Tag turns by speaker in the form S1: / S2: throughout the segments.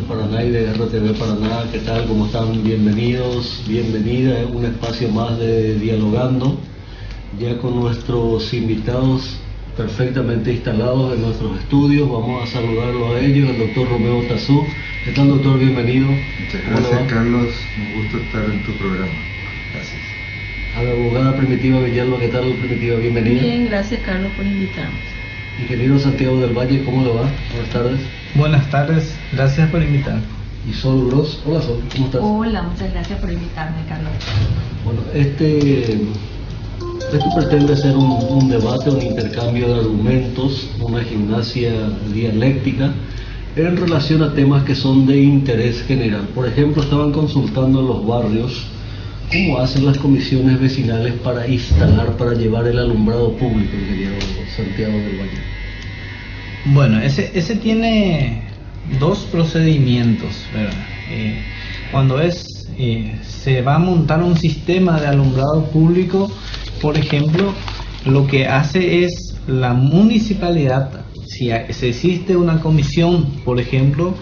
S1: Paraná y de RTV Paraná. ¿Qué tal? ¿Cómo están? Bienvenidos, bienvenida. Es un espacio más de Dialogando, ya con nuestros invitados perfectamente instalados en nuestros estudios. Vamos a saludarlo a ellos, el doctor Romeo Tazú. ¿Qué tal, doctor? Bienvenido.
S2: Muchas gracias, Carlos. Un gusto estar en tu programa. Gracias.
S1: A la abogada Primitiva Villalba. ¿Qué tal, Primitiva? Bienvenida.
S3: Bien, gracias, Carlos, por invitarnos.
S1: Ingeniero Santiago del Valle, ¿cómo le va? Buenas tardes.
S4: Buenas tardes, gracias por invitarme.
S1: Y Sol Gross. Hola, Sol, ¿cómo estás?
S3: Hola, muchas gracias por invitarme, Carlos.
S1: Bueno, esto pretende ser un debate, un intercambio de argumentos, una gimnasia dialéctica en relación a temas que son de interés general. Por ejemplo, estaban consultando en los barrios cómo hacen las comisiones vecinales para instalar, para llevar el alumbrado público, ingeniero Santiago del Valle.
S4: Bueno, ese tiene dos procedimientos, ¿verdad? Cuando se va a montar un sistema de alumbrado público, por ejemplo, lo que hace es la municipalidad, si existe una comisión, por ejemplo,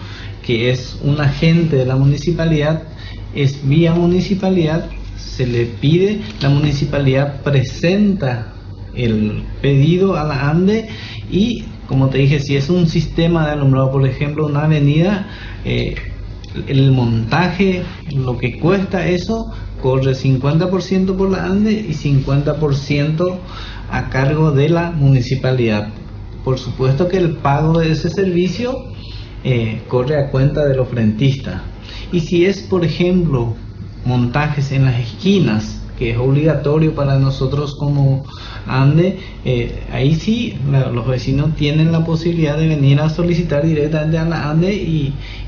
S4: que es un agente de la municipalidad, es vía municipalidad, se le pide, la municipalidad presenta el pedido a la ANDE y, como te dije, si es un sistema de alumbrado, por ejemplo, una avenida, el montaje, lo que cuesta eso, corre 50% por la ANDE y 50% a cargo de la municipalidad. Por supuesto que el pago de ese servicio corre a cuenta del ofrentista. Y si es, por ejemplo, montajes en las esquinas, que es obligatorio para nosotros como ANDE, ahí sí los vecinos tienen la posibilidad de venir a solicitar directamente a la ANDE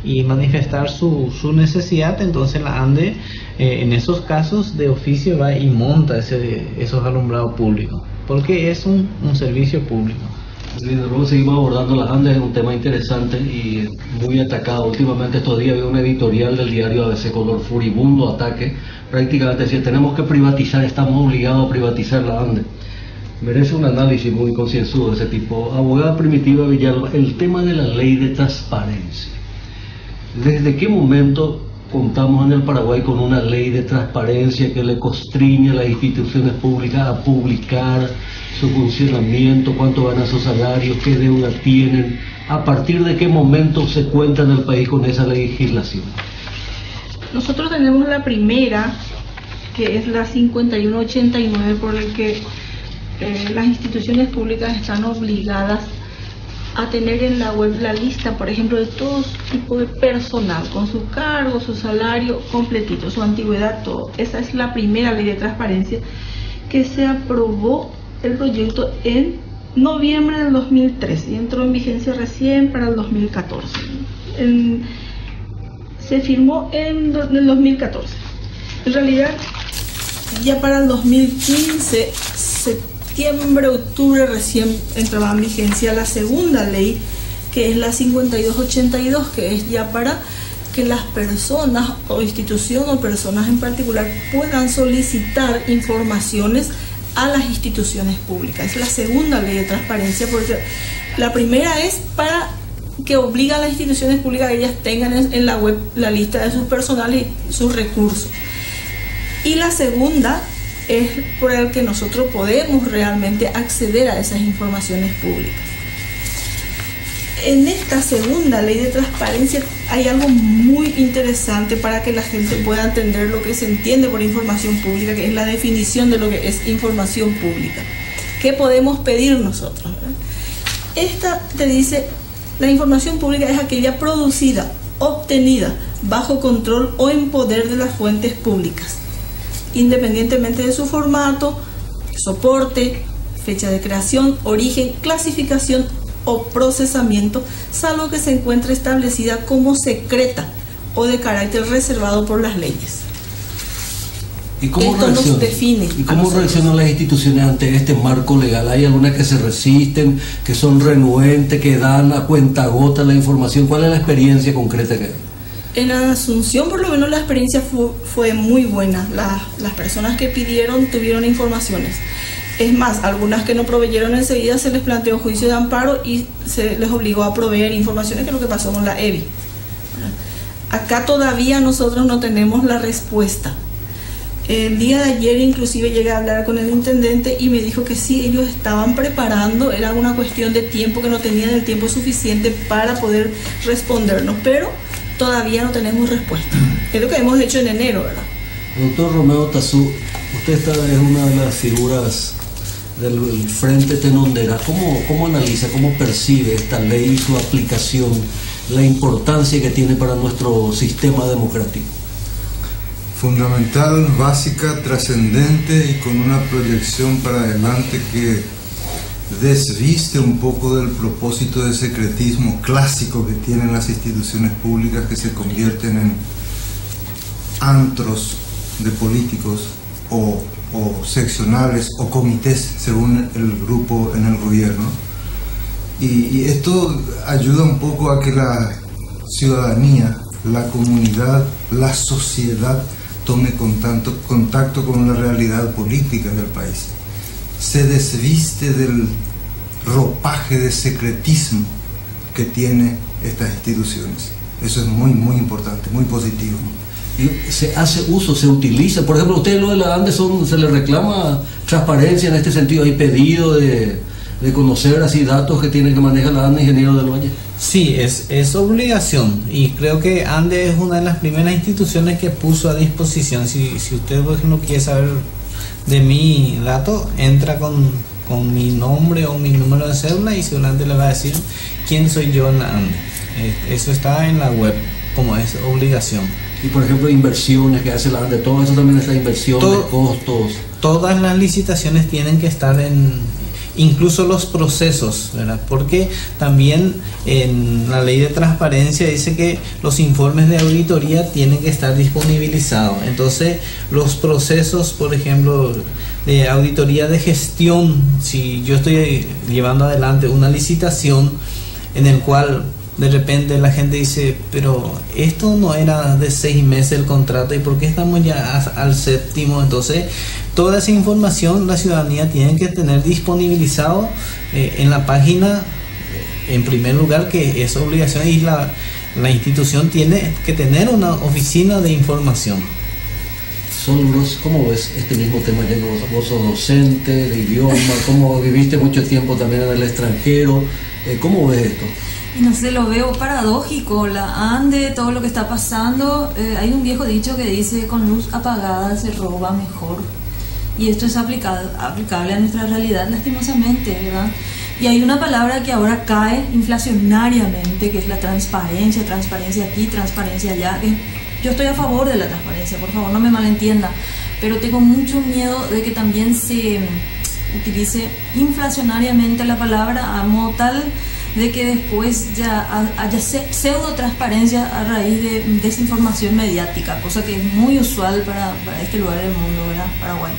S4: y manifestar su necesidad. Entonces la ANDE en esos casos de oficio va y monta esos alumbrados públicos, porque es un servicio público.
S1: Luego seguimos abordando las ANDE, es un tema interesante y muy atacado. Últimamente estos días había un editorial del diario ABC Color, furibundo ataque, prácticamente decía, tenemos que privatizar, estamos obligados a privatizar la ANDE. Merece un análisis muy concienzudo de ese tipo. Abogada Primitiva Villalba, el tema de la ley de transparencia. ¿Desde qué momento contamos en el Paraguay con una ley de transparencia que le constriñe a las instituciones públicas a publicar su funcionamiento, cuánto ganan sus salarios, qué deuda tienen? ¿A partir de qué momento se cuenta en el país con esa legislación?
S3: Nosotros tenemos la primera, que es la 5189, por el que las instituciones públicas están obligadas a tener en la web la lista, por ejemplo, de todo tipo de personal, con su cargo, su salario completito, su antigüedad, todo. Esa es la primera ley de transparencia que se aprobó el proyecto en noviembre del 2013 y entró en vigencia recién para el 2014. Se firmó en el 2014. En realidad, ya para el 2015, septiembre, octubre, recién entraba en vigencia la segunda ley, que es la 5282, que es ya para que las personas o instituciones o personas en particular puedan solicitar informaciones a las instituciones públicas. Es la segunda ley de transparencia, porque la primera es para que obliga a las instituciones públicas a que ellas tengan en la web la lista de sus personales y sus recursos. Y la segunda es por el que nosotros podemos realmente acceder a esas informaciones públicas. En esta segunda ley de transparencia hay algo muy interesante para que la gente pueda entender lo que se entiende por información pública, que es la definición de lo que es información pública. ¿Qué podemos pedir nosotros? Esta te dice, la información pública es aquella producida, obtenida, bajo control o en poder de las fuentes públicas, independientemente de su formato, soporte, fecha de creación, origen, clasificación o procesamiento, salvo que se encuentre establecida como secreta o de carácter reservado por las leyes.
S1: ¿Y cómo reaccionan las instituciones ante este marco legal? ¿Hay algunas que se resisten, que son renuentes, que dan a cuentagota la información? ¿Cuál es la experiencia concreta que hay?
S3: En Asunción, por lo menos, la experiencia fue muy buena. Las personas que pidieron tuvieron informaciones. Es más, algunas que no proveyeron enseguida se les planteó juicio de amparo y se les obligó a proveer informaciones, que es lo que pasó con la EBI. Acá todavía nosotros no tenemos la respuesta. El día de ayer inclusive llegué a hablar con el intendente y me dijo que sí, ellos estaban preparando, era una cuestión de tiempo, que no tenían el tiempo suficiente para poder respondernos, pero todavía no tenemos respuesta. Es lo que hemos hecho en enero, ¿verdad?
S1: Doctor Romeo Tazú, usted es una de las figuras del Frente Tenondera. ¿Cómo analiza, cómo percibe esta ley y su aplicación, la importancia que tiene para nuestro sistema democrático?
S2: Fundamental, básica, trascendente y con una proyección para adelante que desviste un poco del propósito de secretismo clásico que tienen las instituciones públicas, que se convierten en antros de políticos o seccionales o comités según el grupo en el gobierno. Y esto ayuda un poco a que la ciudadanía, la comunidad, la sociedad tome contacto con la realidad política del país. Se desviste del ropaje de secretismo que tiene estas instituciones. Eso es muy, muy importante, muy positivo.
S1: Y se hace uso, se utiliza. Por ejemplo, usted lo de la ANDE se le reclama transparencia en este sentido. ¿Hay pedido de conocer así datos que tiene que manejar la ANDE, ingeniero del Valle?
S4: Sí, es obligación, y creo que ANDE es una de las primeras instituciones que puso a disposición. Si usted, por ejemplo, quiere saber de mi dato, entra con mi nombre o mi número de cédula y seguramente le va a decir quién soy yo en la ANDE. Eso está en la web, como es obligación.
S1: Y por ejemplo, inversiones que hace la ANDE, todo eso también es la inversión, de costos.
S4: Todas las licitaciones tienen que estar incluso los procesos, ¿verdad? Porque también en la ley de transparencia dice que los informes de auditoría tienen que estar disponibilizados. Entonces, los procesos, por ejemplo, de auditoría de gestión, si yo estoy llevando adelante una licitación en el cual de repente la gente dice, pero esto no era de 6 meses el contrato, ¿y por qué estamos ya al 7º? Entonces, toda esa información la ciudadanía tiene que tener disponibilizado en la página, en primer lugar, que es obligación, y la institución tiene que tener una oficina de información.
S1: ¿Cómo ves este mismo tema? Ya que vos sos docente de idioma, ¿cómo viviste mucho tiempo también en el extranjero? ¿Cómo ves esto?
S5: Y no sé, lo veo paradójico, la ANDE, todo lo que está pasando. Hay un viejo dicho que dice, con luz apagada se roba mejor. Y esto es aplicable a nuestra realidad, lastimosamente, ¿verdad? Y hay una palabra que ahora cae inflacionariamente, que es la transparencia. Transparencia aquí, transparencia allá. Yo estoy a favor de la transparencia, por favor, no me malentienda. Pero tengo mucho miedo de que también se utilice inflacionariamente la palabra a modo tal de que después ya haya pseudo transparencia a raíz de desinformación mediática, cosa que es muy usual para este lugar del mundo, ¿verdad? Paraguay.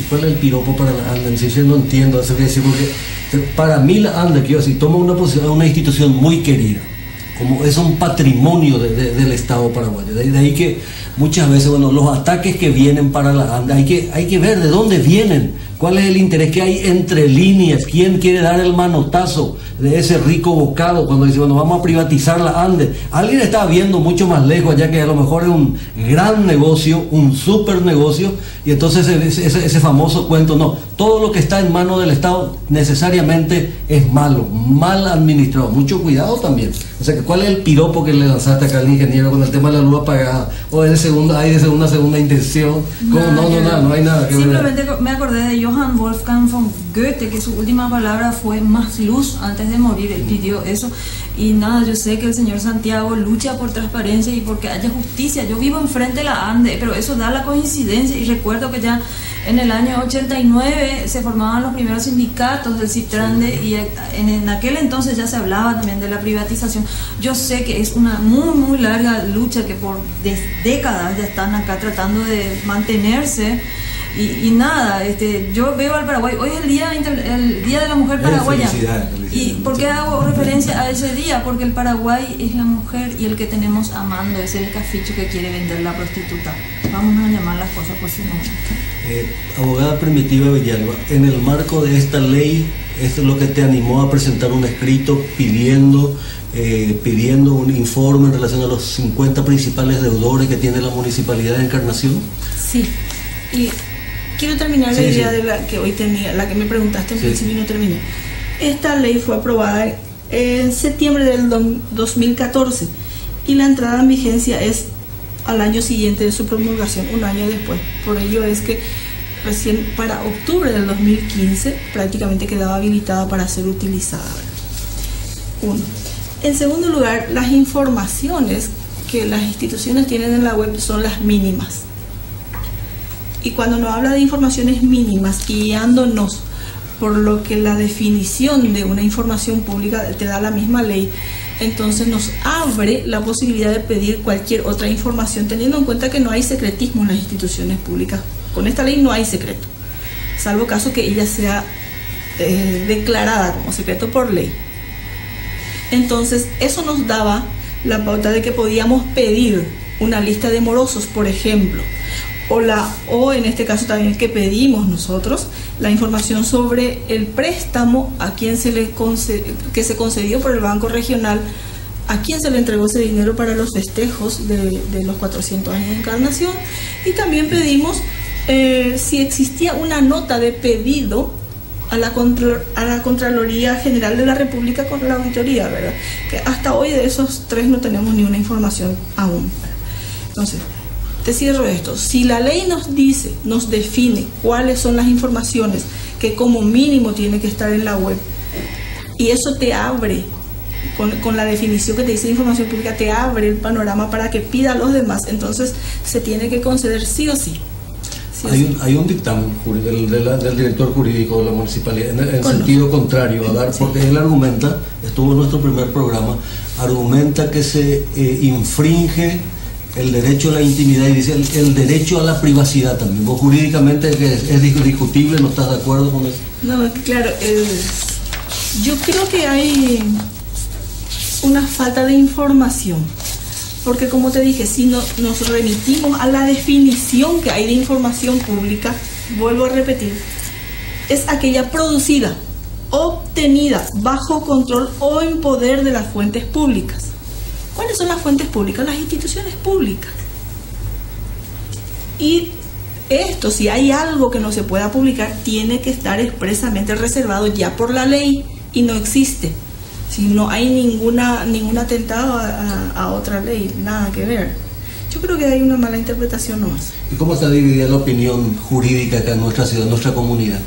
S1: ¿Cuál es el piropo para la ANDE? Si yo no entiendo eso que decir, porque para mí la ANDE, quiero decir, toma una institución muy querida, como es un patrimonio del Estado paraguayo. De ahí que muchas veces, bueno, los ataques que vienen para la ANDE, hay que ver de dónde vienen, cuál es el interés que hay entre líneas, quién quiere dar el manotazo de ese rico bocado cuando dice, bueno, vamos a privatizar la ANDE. Alguien está viendo mucho más lejos, ya que a lo mejor es un gran negocio, un super negocio, y entonces ese famoso cuento, no, todo lo que está en manos del Estado necesariamente es malo, mal administrado. Mucho cuidado también. O sea, ¿cuál es el piropo que le lanzaste acá al ingeniero con el tema de la luz apagada? ¿O hay de segunda intención? No hay nada que ver.
S5: Simplemente me acordé de Johann Wolfgang von Goethe, que su última palabra fue más luz antes de morir. Él pidió eso. Y nada, yo sé que el señor Santiago lucha por transparencia y porque haya justicia. Yo vivo enfrente de la ANDE, pero eso da la coincidencia. Y recuerdo que ya en el año 89 se formaban los primeros sindicatos del Citrande, y en aquel entonces ya se hablaba también de la privatización. Yo sé que es una muy, muy larga lucha que por décadas ya están acá tratando de mantenerse. Y nada, yo veo al Paraguay, hoy es el día de la mujer paraguaya.
S2: Felicidad.
S5: ¿Y por qué hago referencia a ese día? Porque el Paraguay es la mujer y el que tenemos amando es el caficho que quiere vender la prostituta. Vamos a llamar las cosas por su nombre.
S1: Abogada Primitiva Villalba, en el marco de esta ley, ¿esto es lo que te animó a presentar un escrito pidiendo pidiendo un informe en relación a los 50 principales deudores que tiene la Municipalidad de Encarnación.
S3: Sí, y quiero terminar la idea de la que hoy tenía, la que me preguntaste en principio y no terminé. Esta ley fue aprobada en septiembre del 2014 y la entrada en vigencia es al año siguiente de su promulgación, un año después. Por ello es que recién para octubre del 2015 prácticamente quedaba habilitada para ser utilizada. Uno. En segundo lugar, las informaciones que las instituciones tienen en la web son las mínimas. Y cuando nos habla de informaciones mínimas, guiándonos por lo que la definición de una información pública te da la misma ley, entonces nos abre la posibilidad de pedir cualquier otra información, teniendo en cuenta que no hay secretismo en las instituciones públicas. Con esta ley no hay secreto, salvo caso que ella sea declarada como secreto por ley. Entonces eso nos daba la pauta de que podíamos pedir una lista de morosos, por ejemplo, o en este caso también que pedimos nosotros la información sobre el préstamo a quien que se concedió por el Banco Regional, a quien se le entregó ese dinero para los festejos de los 400 años de Encarnación, y también pedimos si existía una nota de pedido a la Contraloría General de la República con la auditoría, ¿verdad? Que hasta hoy de esos tres no tenemos ni una información aún. Entonces, te cierro esto. Si la ley nos define cuáles son las informaciones que como mínimo tiene que estar en la web, y eso te abre, con la definición que te dice de información pública, te abre el panorama para que pida a los demás, entonces se tiene que conceder sí o sí.
S1: Hay un dictamen del director jurídico de la municipalidad en sentido contrario a dar, porque él argumenta, estuvo en nuestro primer programa, argumenta que se infringe el derecho a la intimidad y dice el derecho a la privacidad también. ¿Vos jurídicamente que es discutible, no estás de acuerdo con eso?
S3: No, claro, yo creo que hay una falta de información. Porque como te dije, si nos remitimos a la definición que hay de información pública, vuelvo a repetir, es aquella producida, obtenida, bajo control o en poder de las fuentes públicas. ¿Cuáles son las fuentes públicas? Las instituciones públicas. Y esto, si hay algo que no se pueda publicar, tiene que estar expresamente reservado ya por la ley y no existe. Si no hay ningún atentado a otra ley, nada que ver. Yo creo que hay una mala interpretación nomás.
S1: ¿Y cómo está dividida la opinión jurídica acá en nuestra ciudad, en nuestra comunidad?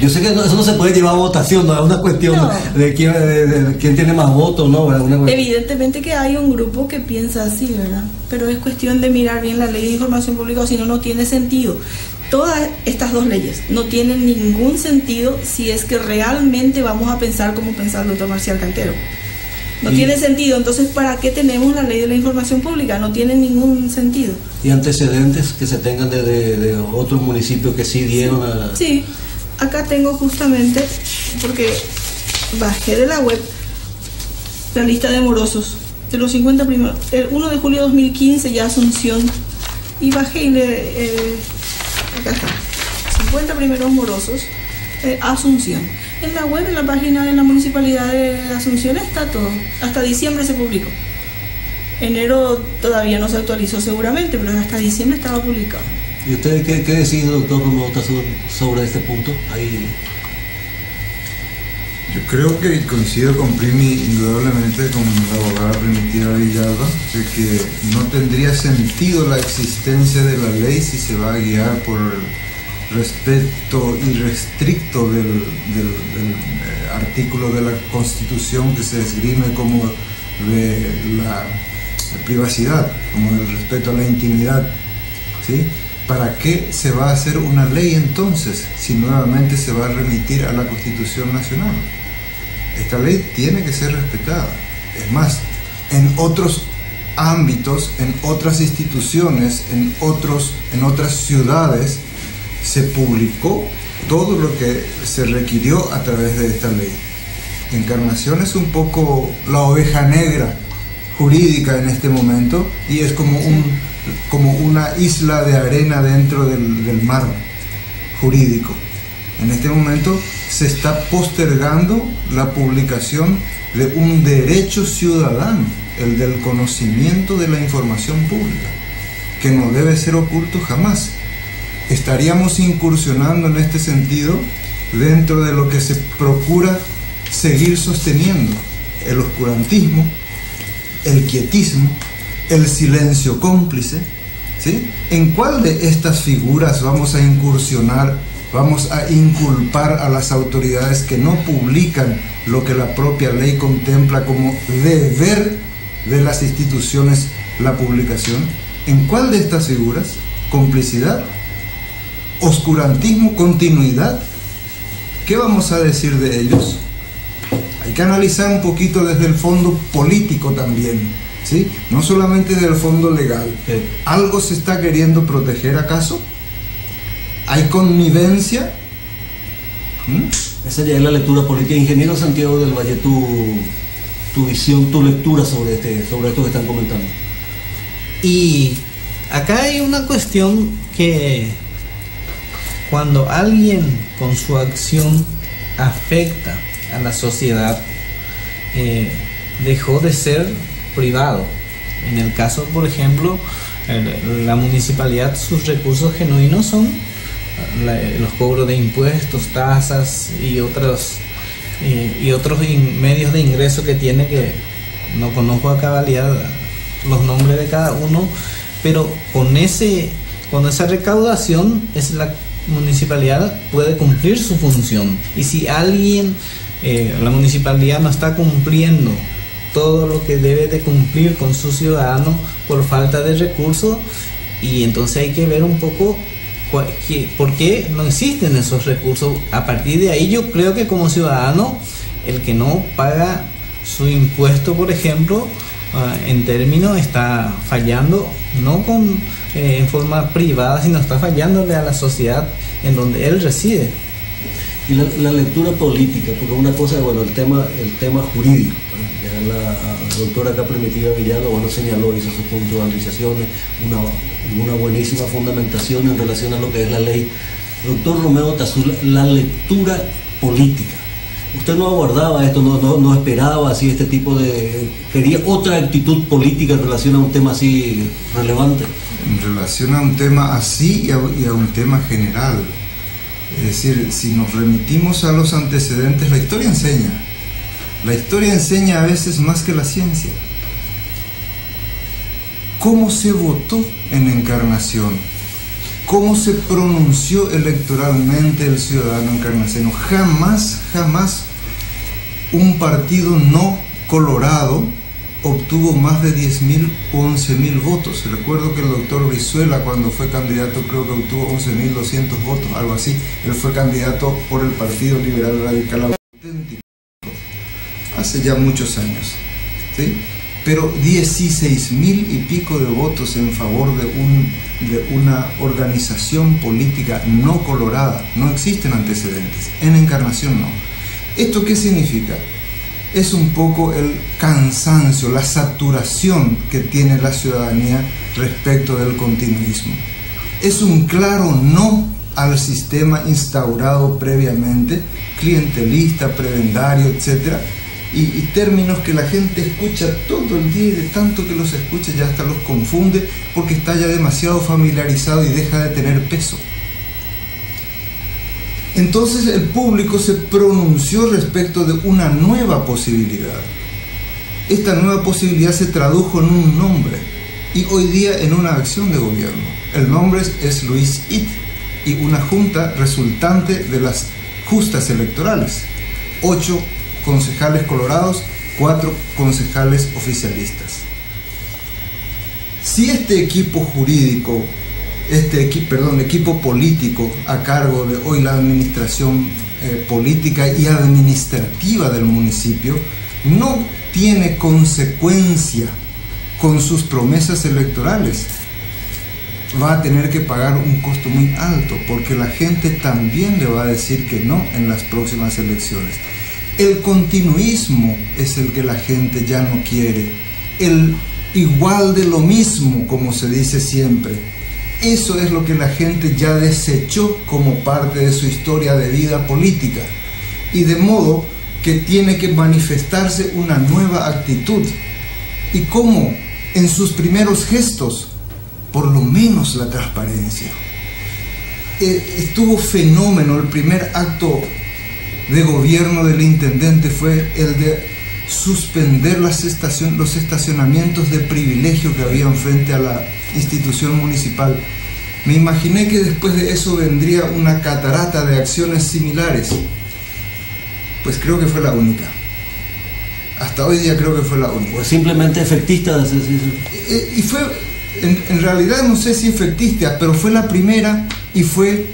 S1: Yo sé que eso no se puede llevar a votación, no es una cuestión de quién tiene más votos, ¿no?
S3: Evidentemente que hay un grupo que piensa así, ¿verdad? Pero es cuestión de mirar bien la ley de información pública, o si no, no tiene sentido. Todas estas dos leyes no tienen ningún sentido si es que realmente vamos a pensar como pensaba el doctor Marcial Cantero. No tiene sentido, entonces ¿para qué tenemos la ley de la información pública? No tiene ningún sentido.
S1: ¿Y antecedentes que se tengan de otros municipios que sí dieron a...?
S3: Sí, acá tengo justamente, porque bajé de la web la lista de morosos de los 50 primeros, el 1 de julio de 2015 ya Asunción, y bajé y acá está, 50 primeros morosos, Asunción. En la web, en la página de la Municipalidad de Asunción está todo. Hasta diciembre se publicó. Enero todavía no se actualizó seguramente, pero hasta diciembre estaba publicado.
S1: ¿Y usted qué decide, doctor, sobre este punto? Ahí...
S2: Yo creo que coincido con Primi, indudablemente, con la abogada Primitiva Villalba, de que no tendría sentido la existencia de la ley si se va a guiar por el respeto irrestricto del artículo de la Constitución que se esgrime como de la privacidad, como el respeto a la intimidad, ¿sí? ¿Para qué se va a hacer una ley entonces si nuevamente se va a remitir a la Constitución Nacional? Esta ley tiene que ser respetada. Es más, en otros ámbitos, en otras instituciones, en otras ciudades, se publicó todo lo que se requirió a través de esta ley. Encarnación es un poco la oveja negra jurídica en este momento y es como una isla de arena dentro del mar jurídico. En este momento se está postergando la publicación de un derecho ciudadano, el del conocimiento de la información pública, que no debe ser oculto jamás. Estaríamos incursionando en este sentido dentro de lo que se procura seguir sosteniendo: el oscurantismo, el quietismo, el silencio cómplice, ¿sí? ¿En cuál de estas figuras vamos a incursionar, vamos a inculpar a las autoridades que no publican lo que la propia ley contempla como deber de las instituciones, la publicación? ¿En cuál de estas figuras? ¿Complicidad? ¿Oscurantismo? ¿Continuidad? ¿Qué vamos a decir de ellos? Hay que analizar un poquito desde el fondo político también, ¿sí? No solamente del fondo legal. ¿Algo se está queriendo proteger acaso? ¿Hay connivencia?
S1: Esa ya es la lectura política. Ingeniero Santiago del Valle, tu visión, tu lectura sobre esto que están comentando.
S4: Y acá hay una cuestión que cuando alguien con su acción afecta a la sociedad, dejó de ser privado. En el caso, por ejemplo, la municipalidad, sus recursos genuinos son los cobros de impuestos, tasas y otros medios de ingreso que tiene, que no conozco a cabalidad los nombres de cada uno, pero con esa recaudación la municipalidad puede cumplir su función. Y si la municipalidad no está cumpliendo todo lo que debe de cumplir con sus ciudadanos por falta de recursos, y entonces hay que ver un poco por qué no existen esos recursos. A partir de ahí yo creo que como ciudadano, el que no paga su impuesto, por ejemplo, en términos está fallando, no en forma privada, sino está fallándole a la sociedad en donde él reside.
S1: Y la lectura política, porque una cosa, bueno, el tema jurídico, ya la doctora acá Primitiva Villalba, señaló, hizo sus puntualizaciones, una buenísima fundamentación en relación a lo que es la ley. Doctor Romeo Tazú, la lectura política. Usted no aguardaba esto, no esperaba así este tipo de... ¿Quería otra actitud política en relación a un tema así relevante?
S2: En relación a un tema así y a un tema general. Es decir, si nos remitimos a los antecedentes, la historia enseña. La historia enseña a veces más que la ciencia. ¿Cómo se votó en Encarnación? ¿Cómo se pronunció electoralmente el ciudadano encarnaceno? Jamás un partido no colorado obtuvo más de 10.000 o 11.000 votos. Recuerdo que el doctor Brizuela, cuando fue candidato, creo que obtuvo 11.200 votos, algo así. Él fue candidato por el Partido Liberal Radical Auténtico hace ya muchos años, ¿sí? Pero 16.000 y pico de votos en favor de una organización política no colorada. No existen antecedentes. En Encarnación no. ¿Esto qué significa? Es un poco el cansancio, la saturación que tiene la ciudadanía respecto del continuismo. Es un claro no al sistema instaurado previamente, clientelista, prebendario, etcétera, y términos que la gente escucha todo el día, y de tanto que los escucha ya hasta los confunde, porque está ya demasiado familiarizado y deja de tener peso. Entonces el público se pronunció respecto de una nueva posibilidad. Esta nueva posibilidad se tradujo en un nombre y hoy día en una acción de gobierno. El nombre es Luis It y una junta resultante de las justas electorales. 8 concejales colorados, 4 concejales oficialistas. Si este equipo jurídico, equipo político a cargo de hoy la administración política y administrativa del municipio no tiene consecuencia con sus promesas electorales, va a tener que pagar un costo muy alto, porque la gente también le va a decir que no en las próximas elecciones. El continuismo es el que la gente ya no quiere, el igual de lo mismo, como se dice siempre. Eso es lo que la gente ya desechó como parte de su historia de vida política. Y de modo que tiene que manifestarse una nueva actitud. ¿Y cómo? En sus primeros gestos, por lo menos la transparencia. Estuvo fenómeno. El primer acto de gobierno del intendente fue el de suspender los estacionamientos de privilegio que habían frente a la institución municipal. Me imaginé que después de eso vendría una catarata de acciones similares. Pues creo que fue la única. Hasta hoy día creo que fue la única.
S1: Pues simplemente efectista.
S2: Y fue, en realidad no sé si efectista, pero fue la primera y fue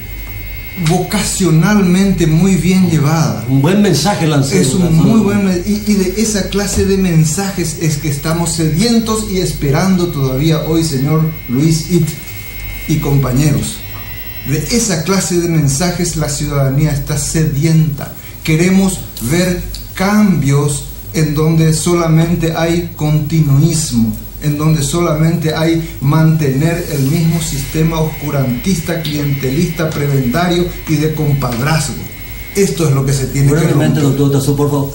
S2: vocacionalmente muy bien llevada.
S1: Un buen mensaje lanzado.
S2: Es un muy buen, y de esa clase de mensajes es que estamos sedientos y esperando todavía hoy, señor Luis It y compañeros. De esa clase de mensajes la ciudadanía está sedienta. Queremos ver cambios en donde solamente hay continuismo, en donde solamente hay mantener el mismo sistema oscurantista, clientelista, prebendario y de compadrazgo. Esto es lo que se tiene que romper.
S1: Doctor Tasso, por favor,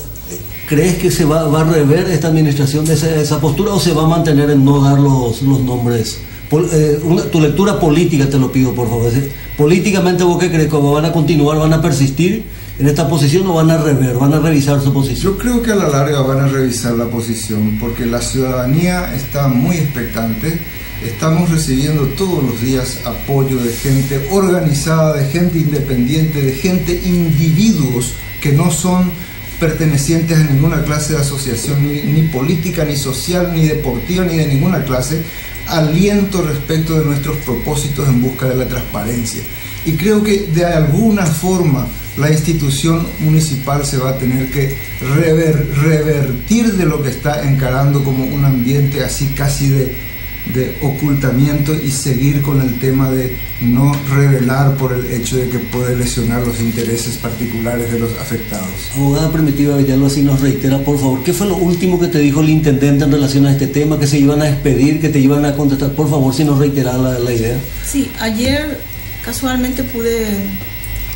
S1: ¿crees que se va a rever esta administración de esa postura o se va a mantener en no dar los nombres? Tu lectura política te lo pido, por favor. Políticamente, ¿vos qué crees? ¿Cómo van a continuar, van a persistir en esta posición o van a revisar su posición?
S2: Yo creo que a la larga van a revisar la posición, porque la ciudadanía está muy expectante. Estamos recibiendo todos los días apoyo de gente organizada, de gente independiente, de gente, individuos que no son pertenecientes a ninguna clase de asociación, ni política, ni social, ni deportiva, ni de ninguna clase, aliento respecto de nuestros propósitos en busca de la transparencia. Y creo que de alguna forma la institución municipal se va a tener que revertir de lo que está encarando como un ambiente así casi de ocultamiento y seguir con el tema de no revelar por el hecho de que puede lesionar los intereses particulares de los afectados.
S1: Abogada Primitiva Villalba, si nos reitera, por favor, ¿qué fue lo último que te dijo el intendente en relación a este tema? ¿Que se iban a despedir, que te iban a contestar? Por favor, si nos reitera la idea.
S3: Sí, ayer casualmente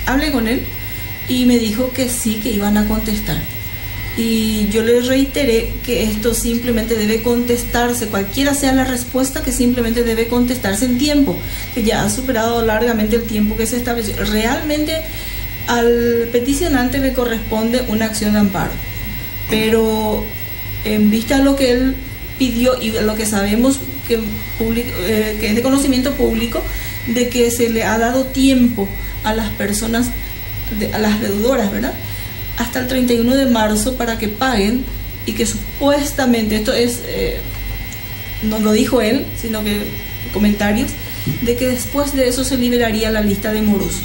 S3: hablé con él y me dijo que sí, que iban a contestar. Y yo le reiteré que esto simplemente debe contestarse, cualquiera sea la respuesta, que simplemente debe contestarse en tiempo, que ya ha superado largamente el tiempo que se estableció. Realmente al peticionante le corresponde una acción de amparo, pero en vista de lo que él pidió y lo que sabemos que es de conocimiento público, de que se le ha dado tiempo a las personas, a las deudoras, ¿verdad?, hasta el 31 de marzo para que paguen, y que supuestamente, esto es, no lo dijo él, sino que comentarios, de que después de eso se liberaría la lista de morosos.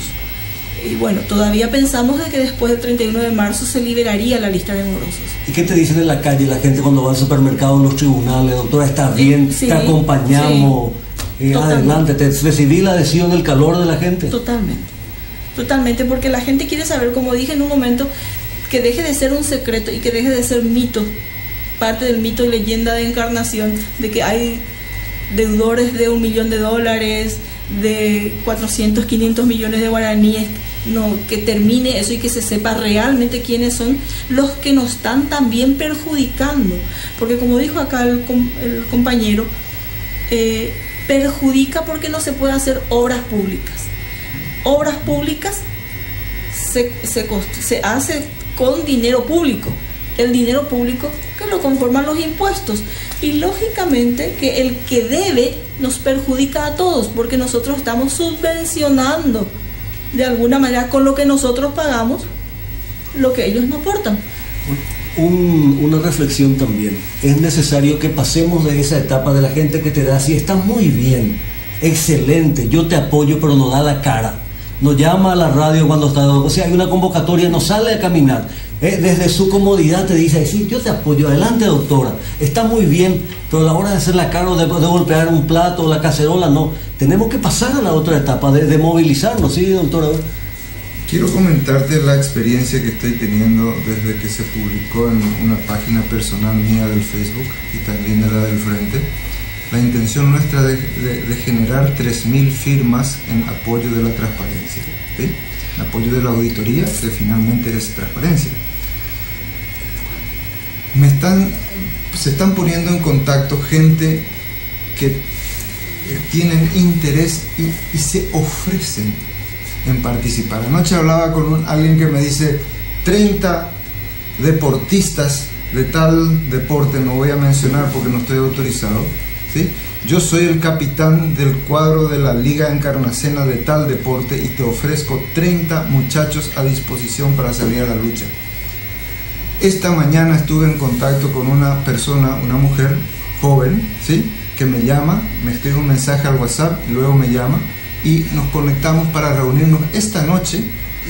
S3: Y bueno, todavía pensamos de que después del 31 de marzo se liberaría la lista de morosos.
S1: ¿Y qué te dicen en la calle la gente cuando va al supermercado, en los tribunales? Doctora, ¿está bien?
S3: Sí,
S1: ¿te acompañamos?
S3: Sí,
S1: adelante, ¿te recibí la adhesión, el calor de la gente?
S3: Totalmente, porque la gente quiere saber, como dije en un momento, que deje de ser un secreto y que deje de ser mito, parte del mito y leyenda de encarnación, de que hay deudores de $1 millón, de 400, 500 millones de guaraníes. No, que termine eso y que se sepa realmente quiénes son los que nos están también perjudicando, porque como dijo acá el compañero, perjudica porque no se puede hacer obras públicas. Obras públicas se hace con dinero público, el dinero público que lo conforman los impuestos, y lógicamente que el que debe nos perjudica a todos, porque nosotros estamos subvencionando de alguna manera con lo que nosotros pagamos lo que ellos nos aportan.
S1: Una reflexión también, es necesario que pasemos de esa etapa de la gente que te da, si está muy bien, excelente, yo te apoyo, pero no da la cara. Nos llama a la radio cuando está, o sea, hay una convocatoria, nos sale a caminar, desde su comodidad te dice, sí, yo te apoyo, adelante doctora, está muy bien, pero a la hora de hacer la cara, de golpear un plato, la cacerola, no, tenemos que pasar a la otra etapa, de movilizarnos, ¿sí, doctora?
S2: Quiero comentarte la experiencia que estoy teniendo desde que se publicó en una página personal mía del Facebook y también de la del Frente, la intención nuestra de generar 3.000 firmas en apoyo de la transparencia, ¿sí? En apoyo de la auditoría, que finalmente es transparencia. Se están poniendo en contacto gente que tienen interés y se ofrecen en participar. Anoche hablaba con alguien que me dice 30 deportistas de tal deporte, no voy a mencionar porque no estoy autorizado, ¿sí? Yo soy el capitán del cuadro de la Liga Encarnacena de tal deporte y te ofrezco 30 muchachos a disposición para salir a la lucha. Esta mañana estuve en contacto con una persona, una mujer joven, ¿sí? Que me llama, me escribe un mensaje al WhatsApp y luego me llama y nos conectamos para reunirnos esta noche,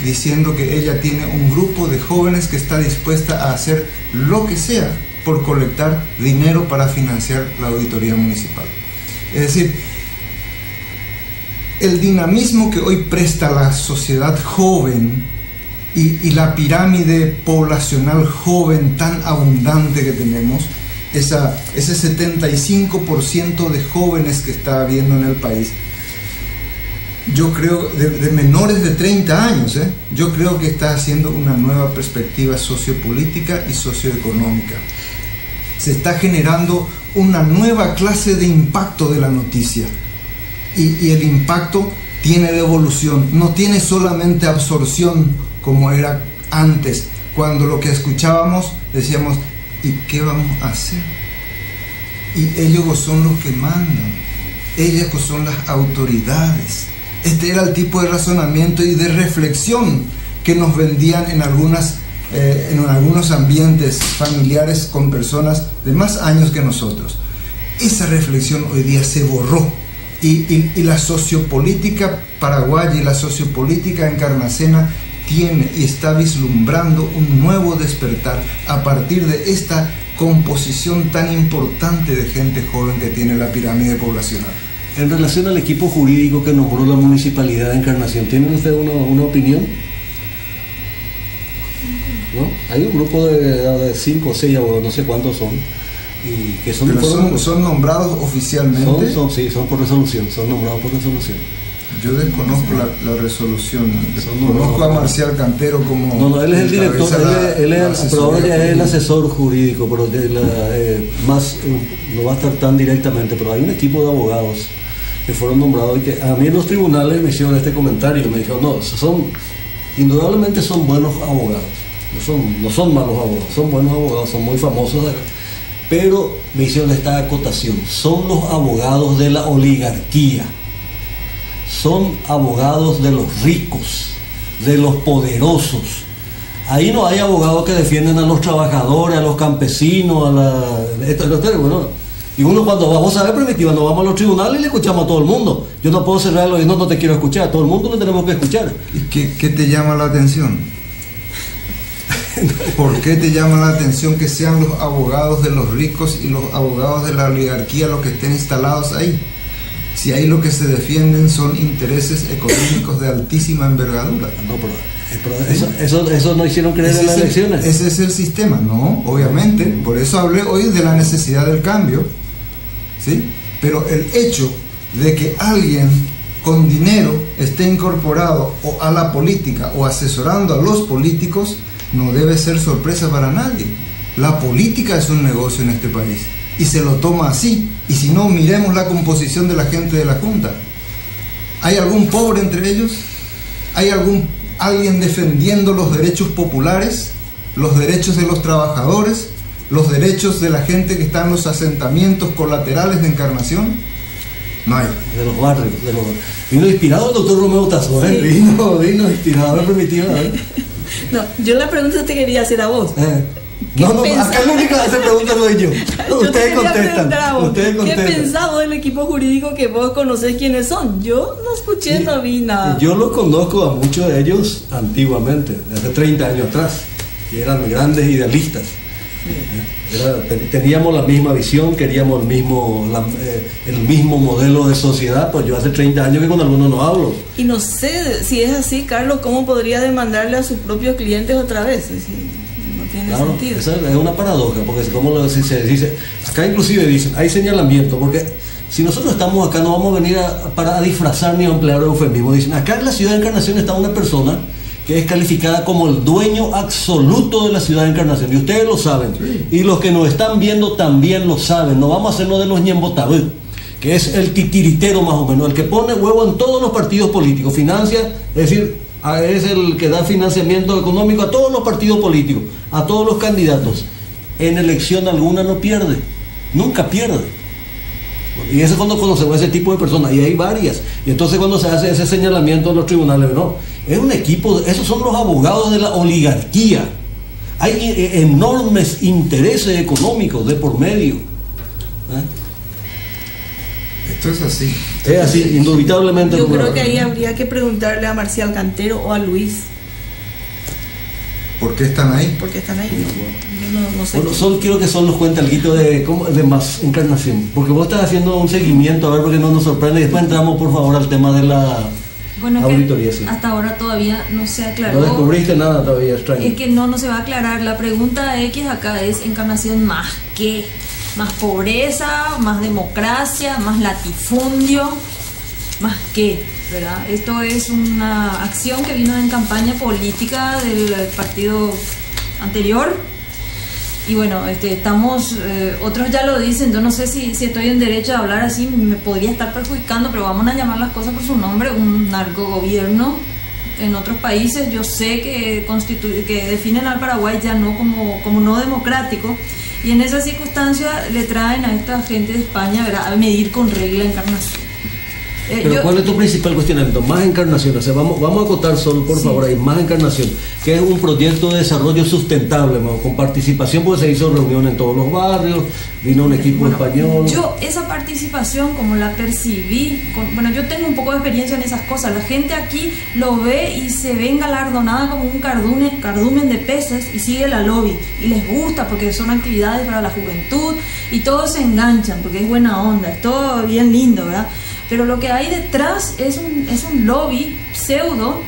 S2: diciendo que ella tiene un grupo de jóvenes que está dispuesta a hacer lo que sea por colectar dinero para financiar la auditoría municipal. Es decir, el dinamismo que hoy presta la sociedad joven y la pirámide poblacional joven tan abundante que tenemos, ese 75% de jóvenes que está habiendo en el país, yo creo, de menores de 30 años, yo creo que está haciendo una nueva perspectiva sociopolítica y socioeconómica. Se está generando una nueva clase de impacto de la noticia, y el impacto tiene devolución, no tiene solamente absorción como era antes, cuando lo que escuchábamos decíamos, ¿y qué vamos a hacer? Y ellos son los que mandan, ellos son las autoridades. Este era el tipo de razonamiento y de reflexión que nos vendían en algunos ambientes familiares con personas de más años que nosotros. Esa reflexión hoy día se borró, y la sociopolítica paraguaya y la sociopolítica encarnacena tiene y está vislumbrando un nuevo despertar a partir de esta composición tan importante de gente joven que tiene la pirámide poblacional.
S1: En relación al equipo jurídico que nombró la Municipalidad de Encarnación, ¿tienen ustedes una opinión? ¿No? Hay un grupo de 5 o 6 abogados, no sé cuántos son, y que
S2: son nombrados oficialmente.
S1: Son por resolución, son nombrados por resolución.
S2: Yo desconozco la resolución. Conozco a Marcial Cantero como...
S1: No, él es el director, pero ahora ya es el asesor jurídico, pero no va a estar tan directamente, pero hay un equipo de abogados que fueron nombrados y que a mí en los tribunales me hicieron este comentario, me dijeron, indudablemente son buenos abogados, no son malos abogados, son buenos abogados, son muy famosos de acá, pero me hicieron esta acotación, son los abogados de la oligarquía, son abogados de los ricos, de los poderosos. Ahí no hay abogados que defienden a los trabajadores, a los campesinos, y uno cuando vamos a ver primitiva, nos vamos a los tribunales y le escuchamos a todo el mundo. Yo no puedo cerrar los oídos, no te quiero escuchar, a todo el mundo le tenemos que escuchar.
S2: ¿Y qué te llama la atención? ¿Por qué te llama la atención que sean los abogados de los ricos y los abogados de la oligarquía los que estén instalados ahí? Si ahí lo que se defienden son intereses económicos de altísima envergadura.
S1: No, pero eso no hicieron creer en las elecciones.
S2: Ese es el sistema, ¿no? Obviamente, por eso hablé hoy de la necesidad del cambio, ¿sí? Pero el hecho de que alguien con dinero esté incorporado o a la política o asesorando a los políticos no debe ser sorpresa para nadie. La política es un negocio en este país y se lo toma así. Y si no, miremos la composición de la gente de la Junta. ¿Hay algún pobre entre ellos? ¿Hay alguien defendiendo los derechos populares, los derechos de los trabajadores, los derechos de la gente que está en los asentamientos colaterales de Encarnación? No hay.
S1: De los barrios. Vino inspirado el doctor Romeo Tazón, ¿eh? Sí. Vino inspirado, permitido.
S3: No, yo la pregunta te quería hacer a vos.
S1: Acá la única que se pregunta no soy yo. Ustedes contestan.
S3: ¿Qué pensás del equipo jurídico que vos conocés quiénes son? Yo no escuché, no vi nada.
S1: Yo los conozco a muchos de ellos antiguamente, hace 30 años atrás, que eran grandes idealistas. Teníamos la misma visión, queríamos el mismo modelo de sociedad, pues yo hace 30 años que con algunos no hablo.
S3: Y no sé si es así, Carlos, ¿cómo podría demandarle a sus propios clientes otra vez? Tiene sentido.
S1: Esa es una paradoja, porque como se dice, acá inclusive dicen, hay señalamiento, porque Si nosotros estamos acá, no vamos a venir a disfrazar ni a emplear eufemismo. Dicen, acá en la ciudad de Encarnación está una persona que es calificada como el dueño absoluto de la ciudad de Encarnación. Y ustedes lo saben. Y los que nos están viendo también lo saben. No vamos a hacerlo de los ñembotabú, que es el titiritero más o menos, el que pone huevo en todos los partidos políticos, financia, es decir, es el que da financiamiento económico a todos los partidos políticos, a todos los candidatos. En elección alguna no pierde, nunca pierde. Y eso es cuando conocemos a ese tipo de personas, y hay varias. Y entonces cuando se hace ese señalamiento en los tribunales, no, es un equipo, esos son los abogados de la oligarquía. Hay enormes intereses económicos de por medio.
S2: Esto es así.
S1: Es así, indubitablemente.
S3: Yo creo que ahí habría que preguntarle a Marcial Cantero o a Luis.
S2: ¿Por qué están ahí?
S3: ¿Por qué están ahí? Yo no sé.
S1: Bueno, quiero que Sol nos cuente algo de más Encarnación, porque vos estás haciendo un seguimiento, a ver, porque no nos sorprende, y después entramos por favor al tema de la auditoría. Sí.
S5: Hasta ahora todavía no se aclaró.
S1: No descubriste nada todavía, extraño.
S5: Es que no se va a aclarar. La pregunta X acá es: Encarnación más qué, más pobreza, más democracia, más latifundio, más qué, ¿verdad? Esto es una acción que vino en campaña política del partido anterior. Y bueno, estamos, otros ya lo dicen, yo no sé si estoy en derecho a hablar así, me podría estar perjudicando, pero vamos a llamar las cosas por su nombre, un narcogobierno. En otros países yo sé que definen al Paraguay ya no como no democrático, y en esa circunstancia le traen a esta gente de España, ¿verdad?, a medir con regla Encarnación.
S1: Pero ¿cuál es tu principal cuestionamiento? Más Encarnación, o sea, vamos a acotar solo, por favor, ahí, Más Encarnación, que es un proyecto de desarrollo sustentable, con participación, pues se hizo reunión en todos los barrios, vino un equipo español.
S5: Yo esa participación, como la percibí, yo tengo un poco de experiencia en esas cosas, la gente aquí lo ve y se ve galardonada como un cardumen de peces y sigue la lobby, y les gusta porque son actividades para la juventud, y todos se enganchan porque es buena onda, es todo bien lindo, ¿verdad? Pero lo que hay detrás es un lobby pseudo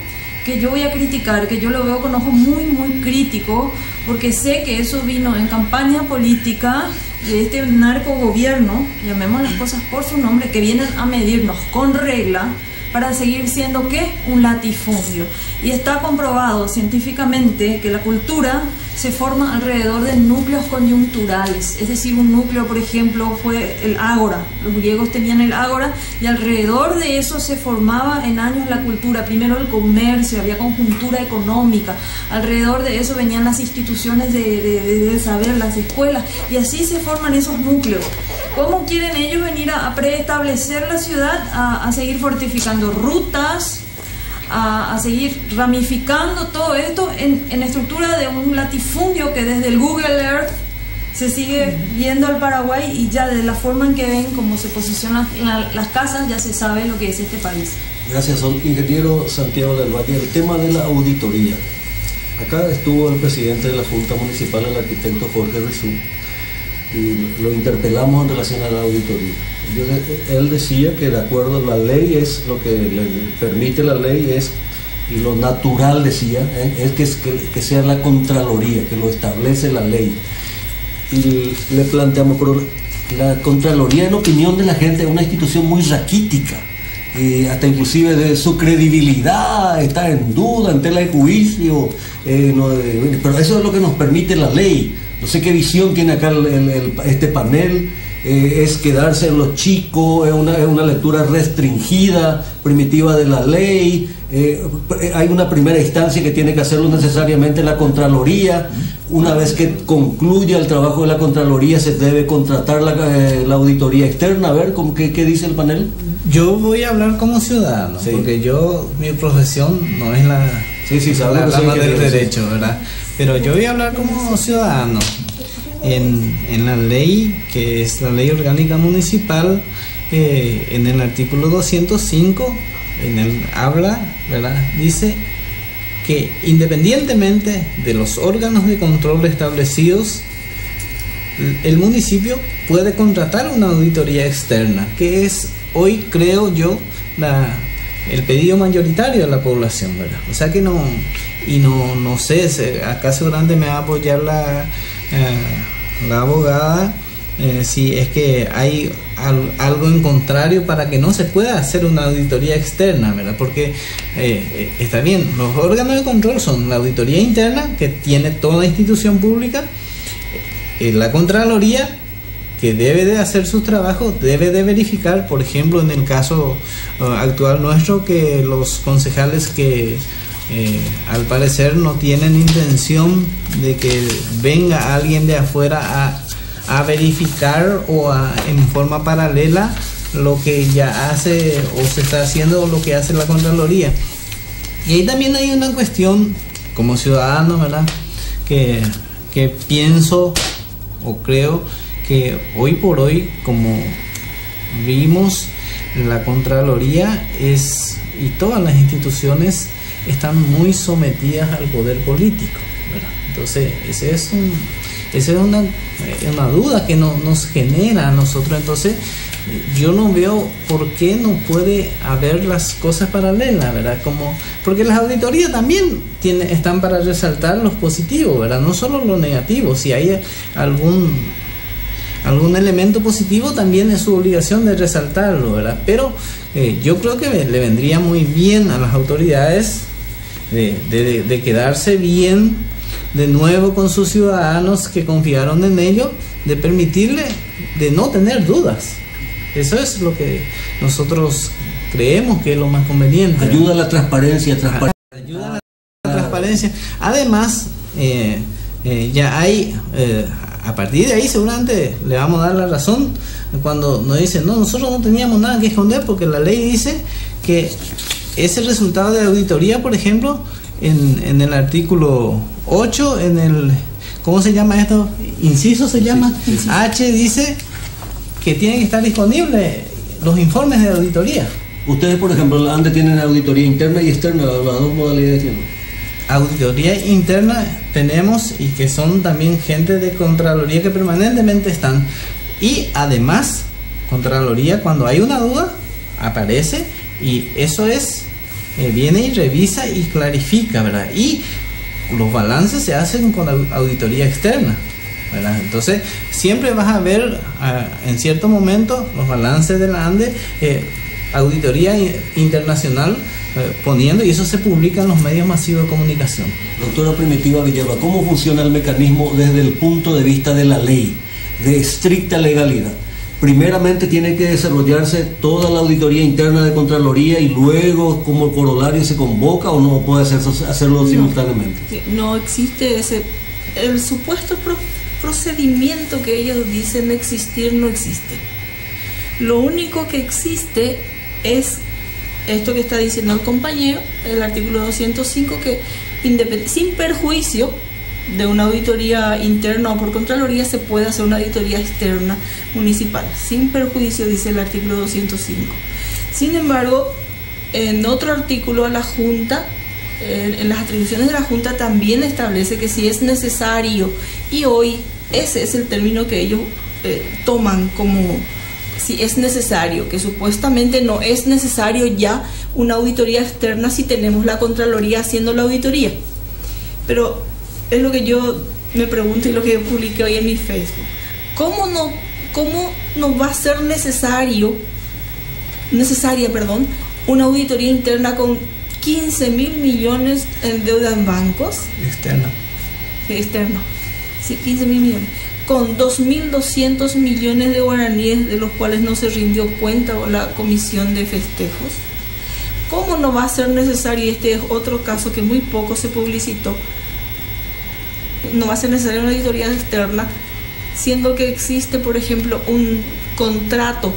S5: que yo voy a criticar, que yo lo veo con ojo muy, muy crítico, porque sé que eso vino en campaña política de este narcogobierno, llamemos las cosas por su nombre, que vienen a medirnos con regla para seguir siendo, ¿qué?, un latifundio. Y está comprobado científicamente que la cultura se forma alrededor de núcleos coyunturales, es decir, un núcleo, por ejemplo, fue el ágora. Los griegos tenían el ágora y alrededor de eso se formaba en años la cultura. Primero el comercio, había conjuntura económica, alrededor de eso venían las instituciones de saber, las escuelas, y así se forman esos núcleos. ¿Cómo quieren ellos venir a preestablecer la ciudad, a seguir fortificando rutas, a seguir ramificando todo esto en estructura de un latifundio que desde el Google Earth se sigue viendo al Paraguay, y ya de la forma en que ven cómo se posicionan las casas ya se sabe lo que es este país?
S1: Gracias, ingeniero Santiago del Valle. El tema de la auditoría. Acá estuvo el presidente de la Junta Municipal, el arquitecto Jorge Rizú, y lo interpelamos en relación a la auditoría. Él decía que de acuerdo a la ley, es lo que le permite la ley, y lo natural, decía, es que sea la Contraloría, que lo establece la ley. Y le planteamos, pero la Contraloría, en opinión de la gente, es una institución muy raquítica, hasta inclusive de su credibilidad está en duda, en tela de juicio, pero eso es lo que nos permite la ley. No sé qué visión tiene acá este panel. Es quedarse en lo chico, es una lectura restringida, primitiva de la ley. Hay una primera instancia que tiene que hacerlo necesariamente la Contraloría. Una vez que concluya el trabajo de la Contraloría, se debe contratar la auditoría externa. A ver, ¿qué dice el panel?
S4: Yo voy a hablar como ciudadano, sí, porque mi profesión no es la más del derecho, ¿verdad? Pero yo voy a hablar como ciudadano. En la ley, que es la Ley Orgánica Municipal, en el artículo 205, habla, ¿verdad?, dice que independientemente de los órganos de control establecidos, el municipio puede contratar una auditoría externa, que es hoy, creo yo, el pedido mayoritario de la población, ¿verdad? O sea que no sé, acá seguramente me va a apoyar la abogada, si es que hay algo en contrario para que no se pueda hacer una auditoría externa, ¿verdad? Porque está bien, los órganos de control son la auditoría interna, que tiene toda institución pública, la Contraloría, que debe de hacer sus trabajos, debe de verificar, por ejemplo, en el caso actual nuestro, que los concejales que al parecer no tienen intención de que venga alguien de afuera a verificar o en forma paralela lo que ya hace o se está haciendo o lo que hace la Contraloría. Y ahí también hay una cuestión como ciudadano, ¿verdad? Que pienso o creo que hoy por hoy, como vimos, la Contraloría y todas las instituciones están muy sometidas al poder político, ¿verdad? Entonces esa es una duda que nos genera a nosotros. Entonces yo no veo por qué no puede haber las cosas paralelas, ¿verdad? Porque las auditorías también están para resaltar los positivos, ¿verdad? No solo lo negativo. Si hay algún elemento positivo, también es su obligación de resaltarlo, ¿verdad? Pero yo creo que le vendría muy bien a las autoridades de quedarse bien de nuevo con sus ciudadanos que confiaron en ellos, de permitirle de no tener dudas. Eso es lo que nosotros creemos que es lo más conveniente.
S1: Ayuda a la transparencia.
S4: Ayuda a la transparencia. Además, ya hay, a partir de ahí seguramente le vamos a dar la razón cuando nos dicen, no, nosotros no teníamos nada que esconder, porque la ley dice que ese resultado de auditoría, por ejemplo, en el artículo 8, ¿cómo se llama esto? Inciso se llama. Sí. H dice que tienen que estar disponibles los informes de auditoría.
S1: Ustedes, por ejemplo, la ANDE tienen auditoría interna y externa, las dos modalidades tienen.
S4: Auditoría interna tenemos, y que son también gente de Contraloría que permanentemente están. Y además, Contraloría, cuando hay una duda, aparece, y eso viene y revisa y clarifica, ¿verdad? Y los balances se hacen con auditoría externa, ¿verdad? Entonces siempre vas a ver en cierto momento los balances de la ANDE, auditoría internacional poniendo, y eso se publica en los medios masivos de comunicación.
S1: Doctora Primitiva Villalba, ¿cómo funciona el mecanismo desde el punto de vista de la ley, de estricta legalidad? Primeramente tiene que desarrollarse toda la auditoría interna de Contraloría y luego, como corolario, se convoca, o no puede hacerlo simultáneamente.
S3: No existe el supuesto procedimiento que ellos dicen existir, no existe. Lo único que existe es esto que está diciendo el compañero, el artículo 205, que sin perjuicio de una auditoría interna o por Contraloría, se puede hacer una auditoría externa municipal, sin perjuicio, dice el artículo 205. Sin embargo, en otro artículo, a la Junta, en las atribuciones de la Junta, también establece que si es necesario, y hoy ese es el término que ellos toman como si es necesario, que supuestamente no es necesario ya una auditoría externa si tenemos la Contraloría haciendo la auditoría. Pero es lo que yo me pregunto y lo que publiqué hoy en mi Facebook. ¿Cómo no va a ser necesaria, una auditoría interna con 15.000 millones en deuda en bancos? Externa. Sí, 15.000 millones. Con 2.200 millones de guaraníes, de los cuales no se rindió cuenta la comisión de festejos. ¿Cómo no va a ser necesario? Y este es otro caso que muy poco se publicitó. No va a ser necesaria una auditoría externa, siendo que existe, por ejemplo, un contrato